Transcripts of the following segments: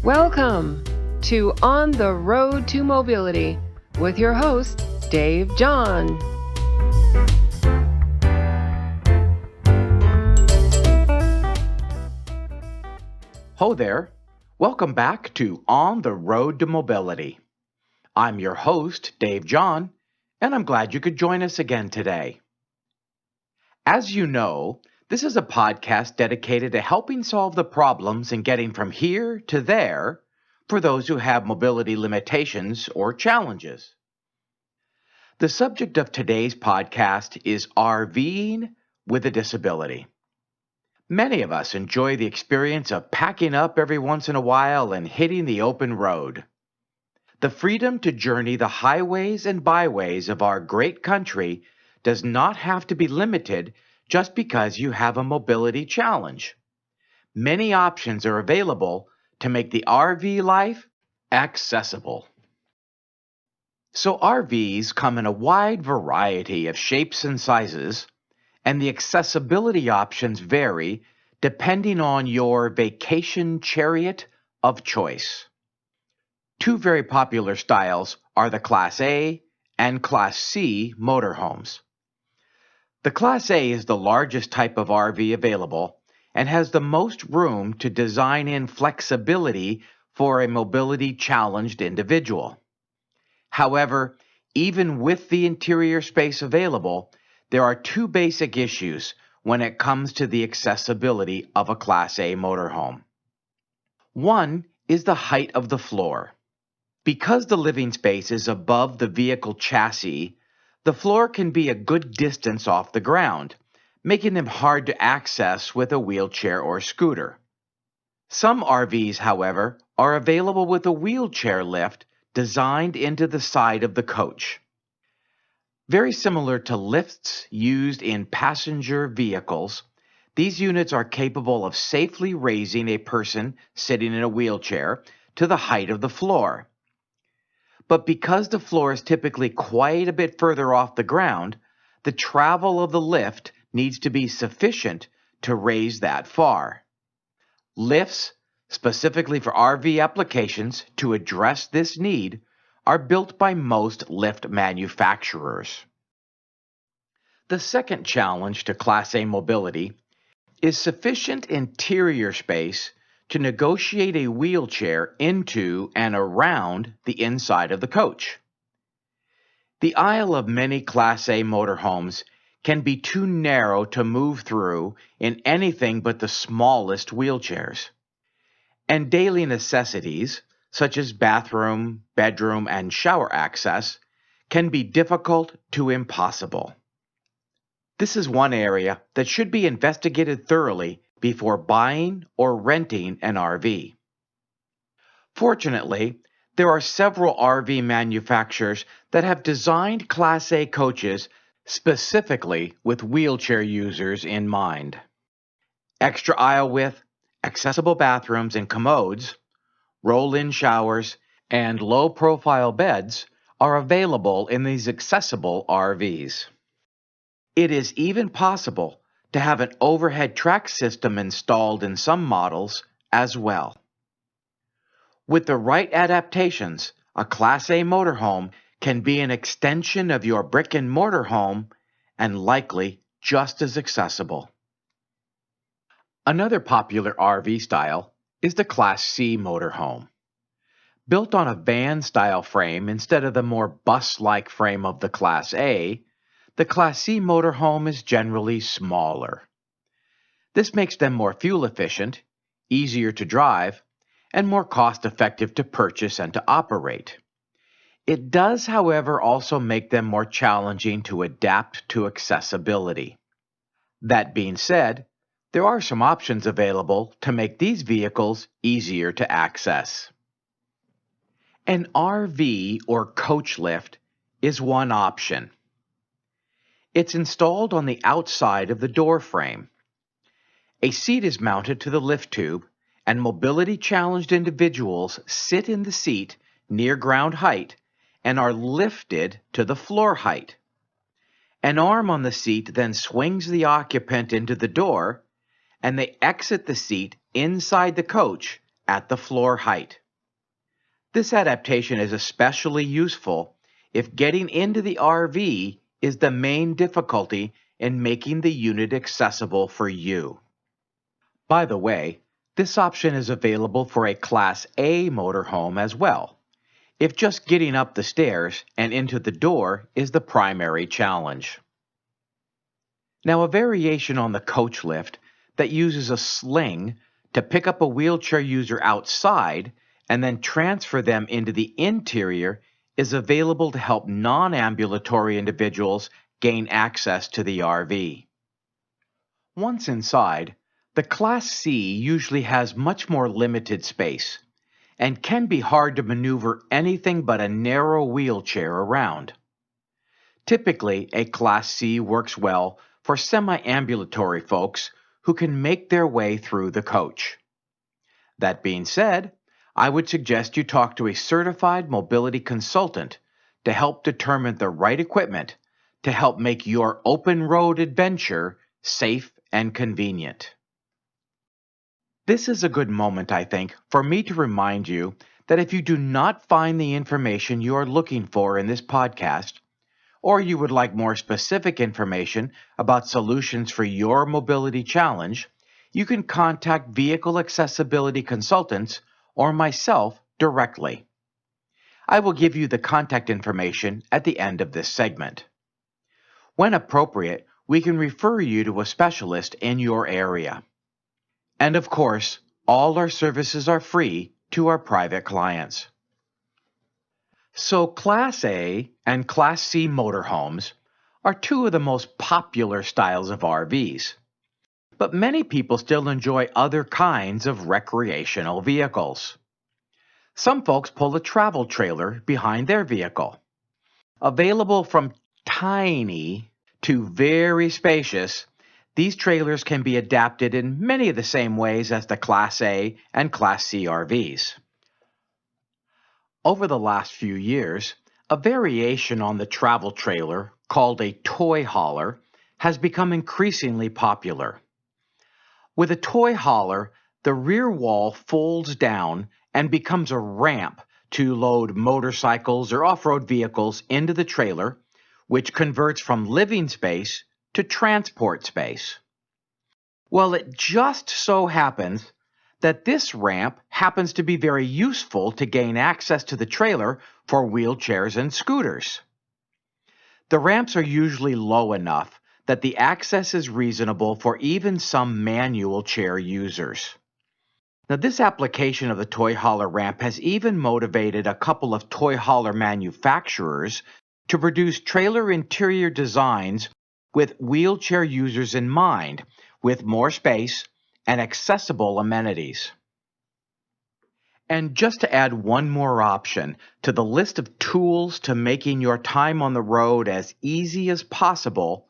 Welcome to On the Road to Mobility with your host, Dave John. Ho there. Welcome back to On the Road to Mobility. I'm your host, Dave John, and I'm glad you could join us again today. As you know, this is a podcast dedicated to helping solve the problems in getting from here to there for those who have mobility limitations or challenges. The subject of today's podcast is RVing with a disability. Many of us enjoy the experience of packing up every once in a while and hitting the open road. The freedom to journey the highways and byways of our great country does not have to be limited just because you have a mobility challenge. Many options are available to make the RV life accessible. So RVs come in a wide variety of shapes and sizes, and the accessibility options vary depending on your vacation chariot of choice. Two very popular styles are the Class A and Class C motorhomes. The Class A is the largest type of RV available and has the most room to design in flexibility for a mobility challenged individual. However, even with the interior space available, there are two basic issues when it comes to the accessibility of a Class A motorhome. One is the height of the floor. Because the living space is above the vehicle chassis, the floor can be a good distance off the ground, making them hard to access with a wheelchair or scooter. Some RVs, however, are available with a wheelchair lift designed into the side of the coach. Very similar to lifts used in passenger vehicles, these units are capable of safely raising a person sitting in a wheelchair to the height of the floor. But because the floor is typically quite a bit further off the ground, the travel of the lift needs to be sufficient to raise that far. Lifts, specifically for RV applications to address this need, are built by most lift manufacturers. The second challenge to Class A mobility is sufficient interior space to negotiate a wheelchair into and around the inside of the coach. The aisle of many Class A motorhomes can be too narrow to move through in anything but the smallest wheelchairs. And daily necessities, such as bathroom, bedroom, and shower access, can be difficult to impossible. This is one area that should be investigated thoroughly before buying or renting an RV. Fortunately, there are several RV manufacturers that have designed Class A coaches specifically with wheelchair users in mind. Extra aisle width, accessible bathrooms and commodes, roll-in showers, and low-profile beds are available in these accessible RVs. It is even possible to have an overhead track system installed in some models as well. With the right adaptations, a Class A motorhome can be an extension of your brick-and-mortar home and likely just as accessible. Another popular RV style is the Class C motorhome. Built on a van-style frame instead of the more bus-like frame of the Class A, the Class C motorhome is generally smaller. This makes them more fuel efficient, easier to drive, and more cost-effective to purchase and to operate. It does, however, also make them more challenging to adapt to accessibility. That being said, there are some options available to make these vehicles easier to access. An RV or coach lift is one option. It's installed on the outside of the door frame. A seat is mounted to the lift tube, and mobility-challenged individuals sit in the seat near ground height and are lifted to the floor height. An arm on the seat then swings the occupant into the door, and they exit the seat inside the coach at the floor height. This adaptation is especially useful if getting into the RV is the main difficulty in making the unit accessible for you. By the way, this option is available for a Class A motorhome as well, if just getting up the stairs and into the door is the primary challenge. Now, a variation on the coach lift that uses a sling to pick up a wheelchair user outside and then transfer them into the interior is available to help non-ambulatory individuals gain access to the RV. Once inside, the Class C usually has much more limited space and can be hard to maneuver anything but a narrow wheelchair around. Typically, a Class C works well for semi-ambulatory folks who can make their way through the coach. That being said, I would suggest you talk to a certified mobility consultant to help determine the right equipment to help make your open road adventure safe and convenient. This is a good moment, I think, for me to remind you that if you do not find the information you are looking for in this podcast, or you would like more specific information about solutions for your mobility challenge, you can contact vehicle accessibility consultants or myself directly. I will give you the contact information at the end of this segment. When appropriate, we can refer you to a specialist in your area. And of course, all our services are free to our private clients. So Class A and Class C motorhomes are two of the most popular styles of RVs. But many people still enjoy other kinds of recreational vehicles. Some folks pull a travel trailer behind their vehicle. Available from tiny to very spacious, these trailers can be adapted in many of the same ways as the Class A and Class C RVs. Over the last few years, a variation on the travel trailer called a toy hauler has become increasingly popular. With a toy hauler, the rear wall folds down and becomes a ramp to load motorcycles or off-road vehicles into the trailer, which converts from living space to transport space. Well, it just so happens that this ramp happens to be very useful to gain access to the trailer for wheelchairs and scooters. The ramps are usually low enough that the access is reasonable for even some manual chair users. Now, this application of the toy hauler ramp has even motivated a couple of toy hauler manufacturers to produce trailer interior designs with wheelchair users in mind, with more space and accessible amenities. And just to add one more option to the list of tools to making your time on the road as easy as possible,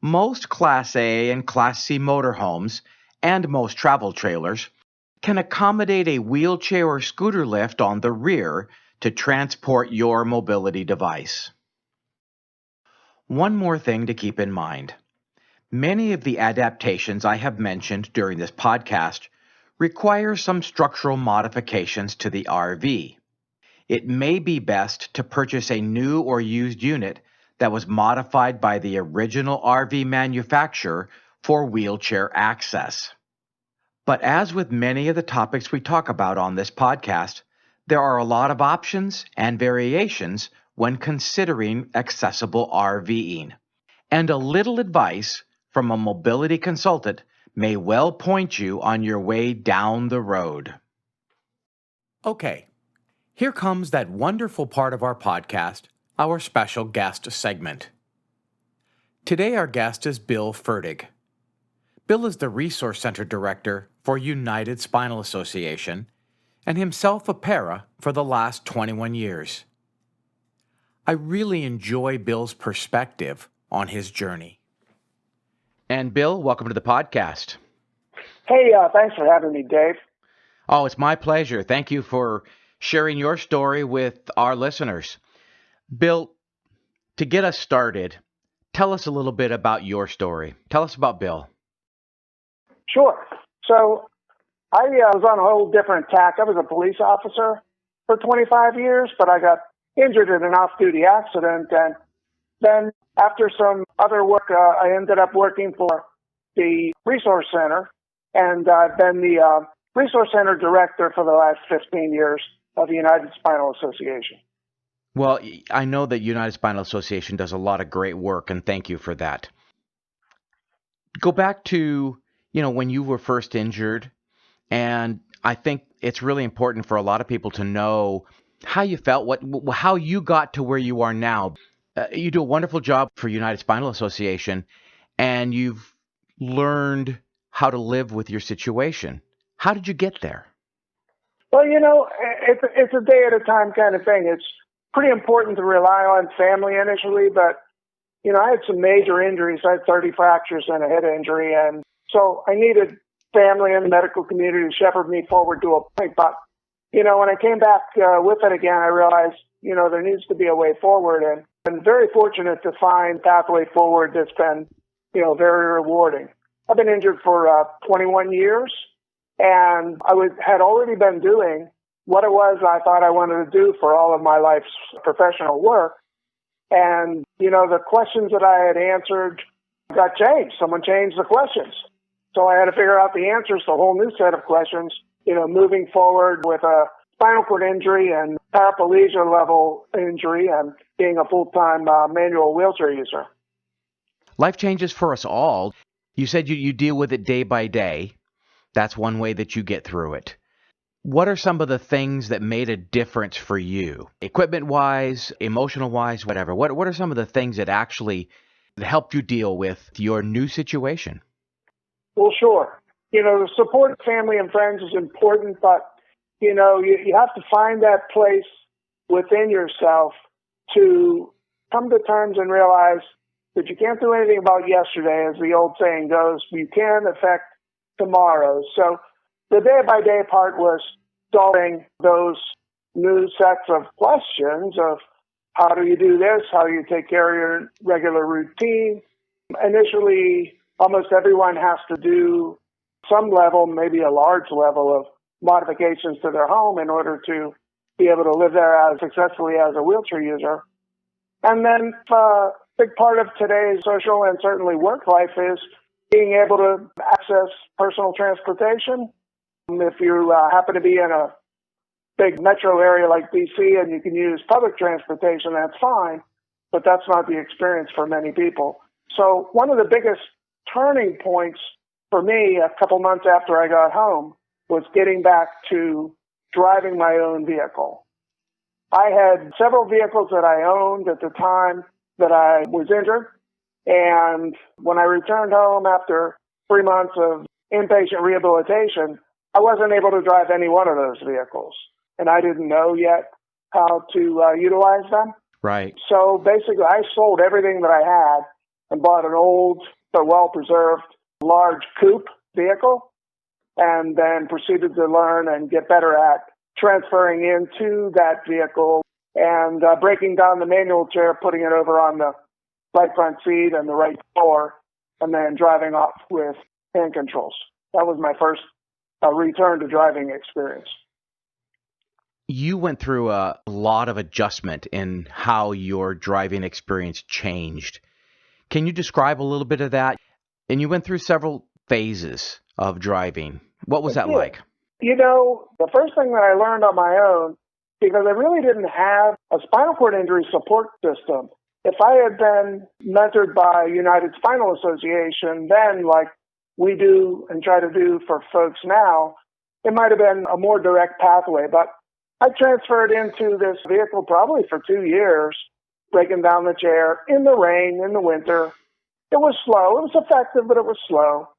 most Class A and Class C motorhomes and most travel trailers can accommodate a wheelchair or scooter lift on the rear to transport your mobility device. One more thing to keep in mind. Many of the adaptations I have mentioned during this podcast require some structural modifications to the RV. It may be best to purchase a new or used unit that was modified by the original RV manufacturer for wheelchair access. But as with many of the topics we talk about on this podcast, there are a lot of options and variations when considering accessible RVing. And a little advice from a mobility consultant may well point you on your way down the road. Okay, here comes that wonderful part of our podcast, our special guest segment. Today our guest is Bill Furtig. Bill is the Resource Center Director for United Spinal Association and himself a para for the last 21 years. I really enjoy Bill's perspective on his journey. And Bill, welcome to the podcast. Hey, thanks for having me, Dave. Oh, it's my pleasure. Thank you for sharing your story with our listeners. Bill, to get us started, tell us a little bit about your story. Tell us about Bill. Sure. So I was on a whole different tack. I was a police officer for 25 years, but I got injured in an off-duty accident. And then after some other work, I ended up working for the Resource Center. And I've been the Resource Center director for the last 15 years of the United Spinal Association. Well, I know that United Spinal Association does a lot of great work, and thank you for that. Go back to, when you were first injured, and I think it's really important for a lot of people to know how you felt, how you got to where you are now. You do a wonderful job for United Spinal Association, and you've learned how to live with your situation. How did you get there? Well, it's a day at a time kind of thing. It's pretty important to rely on family initially, but, I had some major injuries. I had 30 fractures and a head injury, and so I needed family and the medical community to shepherd me forward to a point. But, when I came back with it again, I realized, there needs to be a way forward, and I'm very fortunate to find a pathway forward that's been, very rewarding. I've been injured for 21 years, and I had already been doing what it was I thought I wanted to do for all of my life's professional work. And, the questions that I had answered got changed. Someone changed the questions. So I had to figure out the answers to a whole new set of questions, moving forward with a spinal cord injury and paraplegia level injury and being a full-time manual wheelchair user. Life changes for us all. You said you deal with it day by day. That's one way that you get through it. What are some of the things that made a difference for you? Equipment-wise, emotional-wise, whatever. What are some of the things that actually helped you deal with your new situation? Well, sure. The support of family and friends is important, but, you have to find that place within yourself to come to terms and realize that you can't do anything about yesterday, as the old saying goes. You can affect tomorrow. So the day-by-day part was solving those new sets of questions of how do you do this, how do you take care of your regular routine. Initially, almost everyone has to do some level, maybe a large level of modifications to their home in order to be able to live there as successfully as a wheelchair user. And then a big part of today's social and certainly work life is being able to access personal transportation. If you happen to be in a big metro area like DC and you can use public transportation, that's fine, but that's not the experience for many people. So one of the biggest turning points for me a couple months after I got home was getting back to driving my own vehicle. I had several vehicles that I owned at the time that I was injured, and when I returned home after 3 months of inpatient rehabilitation, I wasn't able to drive any one of those vehicles, and I didn't know yet how to utilize them. Right. So basically, I sold everything that I had and bought an old but well-preserved large coupe vehicle, and then proceeded to learn and get better at transferring into that vehicle and breaking down the manual chair, putting it over on the right front seat and the right floor, and then driving off with hand controls. That was my first return to driving experience. You went through a lot of adjustment in how your driving experience changed. Can you describe a little bit of that? And you went through several phases of driving. What was that like? The first thing that I learned on my own, because I really didn't have a spinal cord injury support system. If I had been mentored by United Spinal Association, then like we do and try to do for folks now, it might have been a more direct pathway. But I transferred into this vehicle probably for 2 years, breaking down the chair in the rain, in the winter. It was slow. It was effective, but it was slow.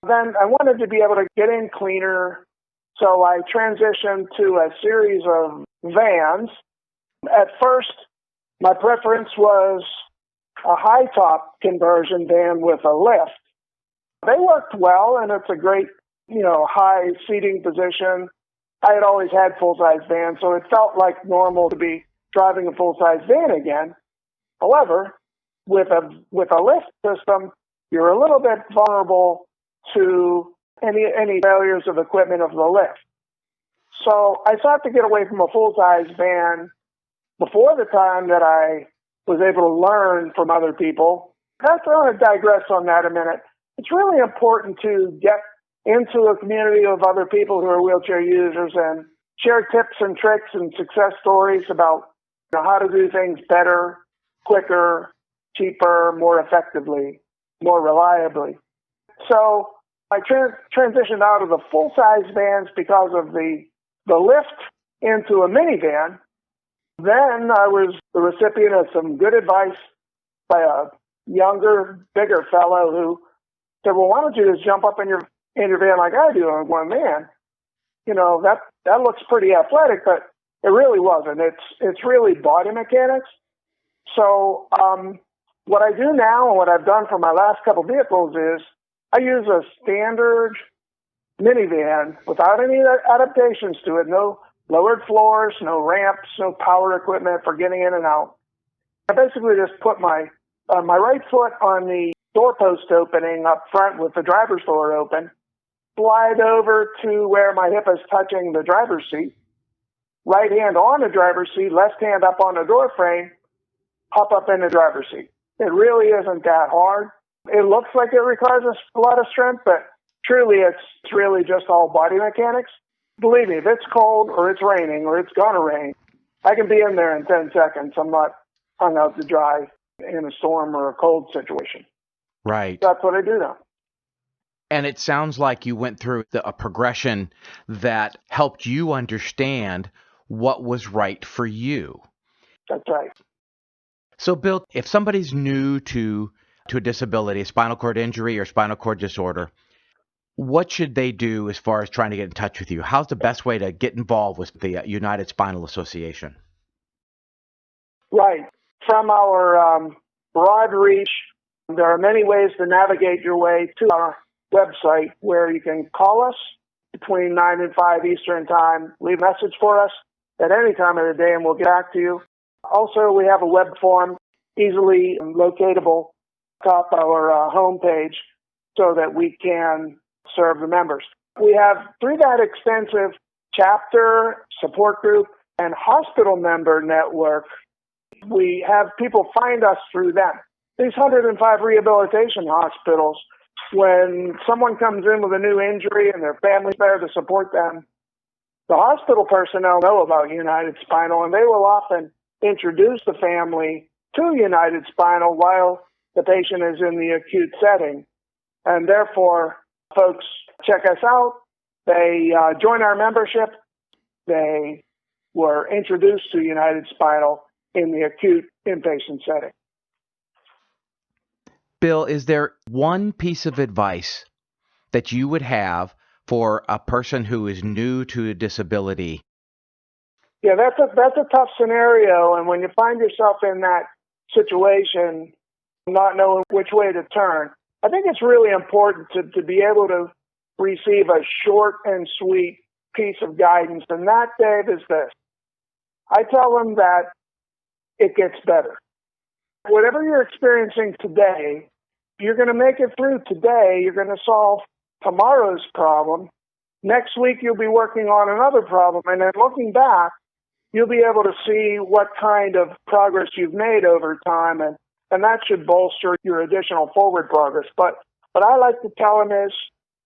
Then I wanted to be able to get in cleaner, so I transitioned to a series of vans. At first, my preference was a high-top conversion van with a lift. They worked well, and it's a great, high seating position. I had always had full-size vans, so it felt like normal to be driving a full-size van again. However, with a lift system, you're a little bit vulnerable to any failures of equipment of the lift. So I sought to get away from a full-size van before the time that I was able to learn from other people. I want to digress on that a minute. It's really important to get into a community of other people who are wheelchair users and share tips and tricks and success stories about how to do things better, quicker, cheaper, more effectively, more reliably. So I transitioned out of the full-size vans because of the lift into a minivan. Then I was the recipient of some good advice by a younger, bigger fellow who said, well, why don't you just jump up in your van like I do on one man? That looks pretty athletic, but it really wasn't. It's really body mechanics. So what I do now and what I've done for my last couple vehicles is I use a standard minivan without any adaptations to it. No lowered floors, no ramps, no power equipment for getting in and out. I basically just put my right foot on the doorpost opening up front with the driver's door open, slide over to where my hip is touching the driver's seat, right hand on the driver's seat, left hand up on the door frame, hop up in the driver's seat. It really isn't that hard. It looks like it requires a lot of strength, but truly it's really just all body mechanics. Believe me, if it's cold or it's raining or it's going to rain, I can be in there in 10 seconds. I'm not hung out to dry in a storm or a cold situation. Right. That's what I do now. And it sounds like you went through a progression that helped you understand what was right for you. That's right. So, Bill, if somebody's new to a disability, a spinal cord injury or spinal cord disorder, what should they do as far as trying to get in touch with you? How's the best way to get involved with the United Spinal Association? Right. From our broad reach, there are many ways to navigate your way to our website where you can call us between 9 and 5 Eastern Time, leave a message for us at any time of the day, and we'll get back to you. Also, we have a web form easily locatable top our homepage so that we can serve the members. We have, through that extensive chapter, support group, and hospital member network, we have people find us through them. These 105 rehabilitation hospitals, when someone comes in with a new injury and their family's there to support them, the hospital personnel know about United Spinal, and they will often introduce the family to United Spinal while the patient is in the acute setting. And therefore, folks check us out. They join our membership. They were introduced to United Spinal in the acute inpatient setting. Bill, is there one piece of advice that you would have for a person who is new to a disability? Yeah, that's a tough scenario. And when you find yourself in that situation, not knowing which way to turn, I think it's really important to be able to receive a short and sweet piece of guidance. And that, Dave, is this. I tell them that it gets better. Whatever you're experiencing today, you're going to make it through today. You're going to solve tomorrow's problem. Next week, you'll be working on another problem. And then looking back, you'll be able to see what kind of progress you've made over time. And that should bolster your additional forward progress. But what I like to tell them is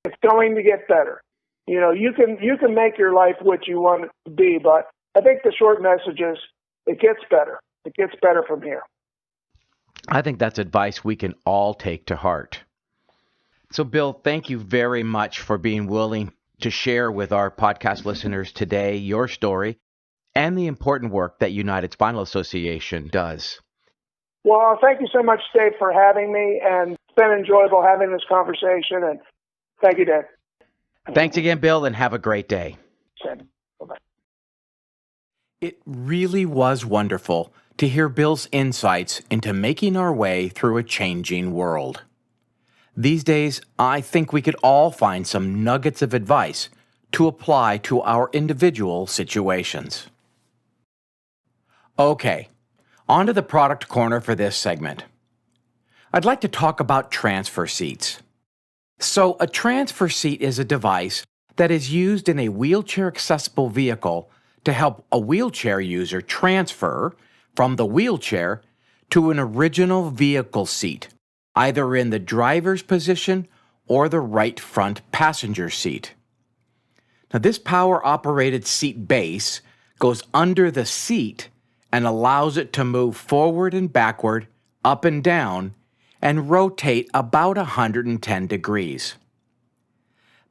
it's going to get better. You can make your life what you want it to be. But I think the short message is it gets better. It gets better from here. I think that's advice we can all take to heart. So, Bill, thank you very much for being willing to share with our podcast listeners today your story and the important work that United Spinal Association does. Well, thank you so much, Dave, for having me, and it's been enjoyable having this conversation, and thank you, Dave. Thanks again, Bill, and have a great day. Bye-bye. It really was wonderful to hear Bill's insights into making our way through a changing world. These days, I think we could all find some nuggets of advice to apply to our individual situations. Okay, on to the product corner for this segment. I'd like to talk about transfer seats. So, a transfer seat is a device that is used in a wheelchair-accessible vehicle to help a wheelchair user transfer from the wheelchair to an original vehicle seat, either in the driver's position or the right front passenger seat. Now, this power-operated seat base goes under the seat and allows it to move forward and backward, up and down, and rotate about 110 degrees.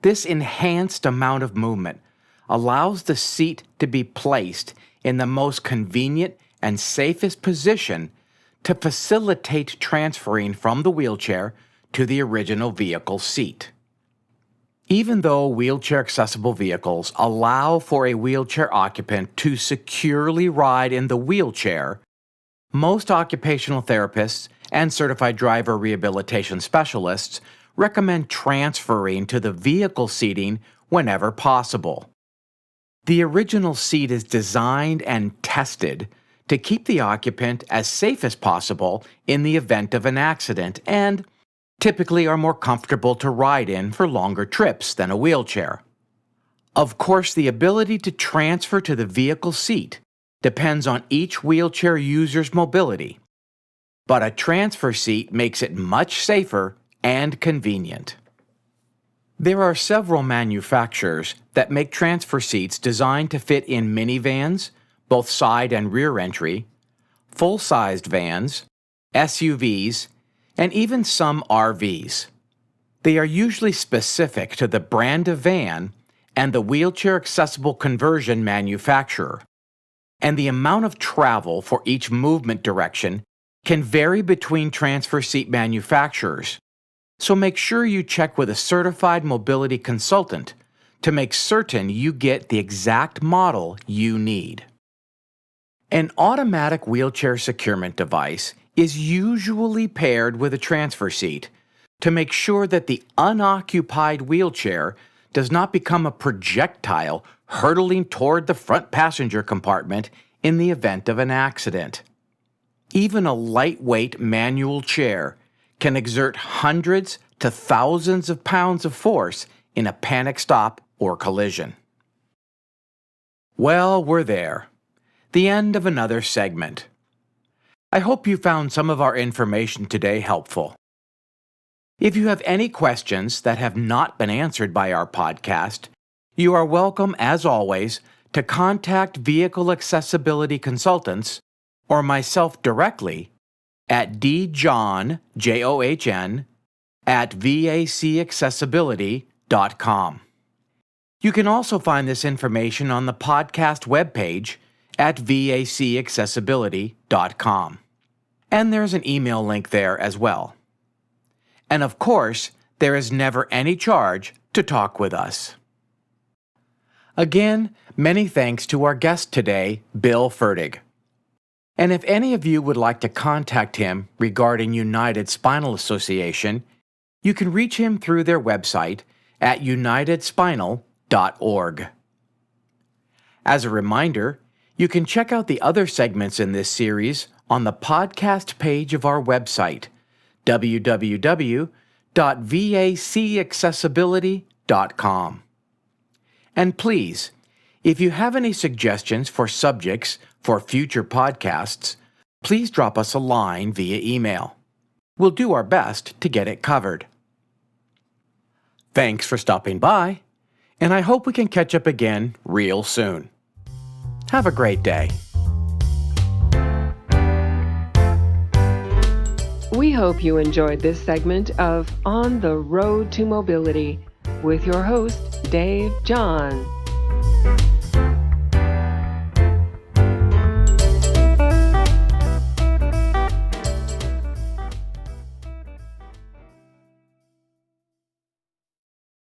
This enhanced amount of movement allows the seat to be placed in the most convenient and safest position to facilitate transferring from the wheelchair to the original vehicle seat. Even though wheelchair-accessible vehicles allow for a wheelchair occupant to securely ride in the wheelchair, most occupational therapists and certified driver rehabilitation specialists recommend transferring to the vehicle seating whenever possible. The original seat is designed and tested to keep the occupant as safe as possible in the event of an accident and typically are more comfortable to ride in for longer trips than a wheelchair. Of course, the ability to transfer to the vehicle seat depends on each wheelchair user's mobility, but a transfer seat makes it much safer and convenient. There are several manufacturers that make transfer seats designed to fit in minivans, both side and rear entry, full-sized vans, SUVs, and even some RVs. They are usually specific to the brand of van and the wheelchair-accessible conversion manufacturer, and the amount of travel for each movement direction can vary between transfer seat manufacturers, so make sure you check with a certified mobility consultant to make certain you get the exact model you need. An automatic wheelchair securement device is usually paired with a transfer seat to make sure that the unoccupied wheelchair does not become a projectile hurtling toward the front passenger compartment in the event of an accident. Even a lightweight manual chair can exert hundreds to thousands of pounds of force in a panic stop or collision. Well, we're there. The end of another segment. I hope you found some of our information today helpful. If you have any questions that have not been answered by our podcast, you are welcome, as always, to contact Vehicle Accessibility Consultants or myself directly at djohn, John, at vacaccessibility.com. You can also find this information on the podcast webpage at vacaccessibility.com. And there's an email link there as well. And of course, there is never any charge to talk with us. Again, many thanks to our guest today, Bill Furtig. And if any of you would like to contact him regarding United Spinal Association, you can reach him through their website at unitedspinal.org. As a reminder, you can check out the other segments in this series on the podcast page of our website, www.vacaccessibility.com. And please, if you have any suggestions for subjects for future podcasts, please drop us a line via email. We'll do our best to get it covered. Thanks for stopping by, and I hope we can catch up again real soon. Have a great day. We hope you enjoyed this segment of On the Road to Mobility with your host, Dave John.